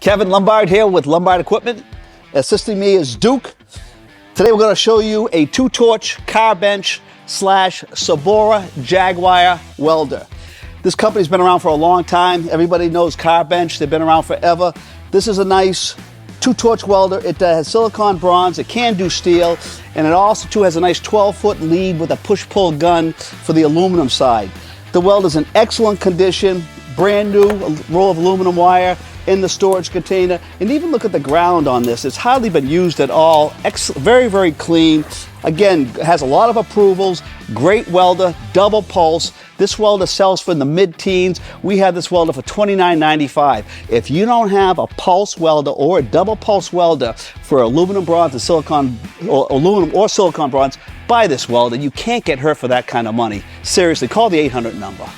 Kevin Lombard here with Lombard Equipment. Assisting me is Duke. Today we're going to show you a 2-torch car bench / Cebora Jaguar Welder. This company's been around for a long time. Everybody knows car bench. They've been around forever. This is a nice 2-torch welder. It has silicon bronze. It can do steel. And it also too has a nice 12-foot lead with a push-pull gun for the aluminum side. The welder's in excellent condition. Brand new roll of aluminum wire in the storage container. And even look at the ground on this. It's hardly been used at all. Very, very clean. Again, has a lot of approvals. Great welder, double pulse. This welder sells for in the mid-teens. We have this welder for $29.95. If you don't have a pulse welder or a double pulse welder for aluminum bronze and silicon, or aluminum or silicon bronze, buy this welder. You can't get hurt for that kind of money. Seriously, call the 800 number.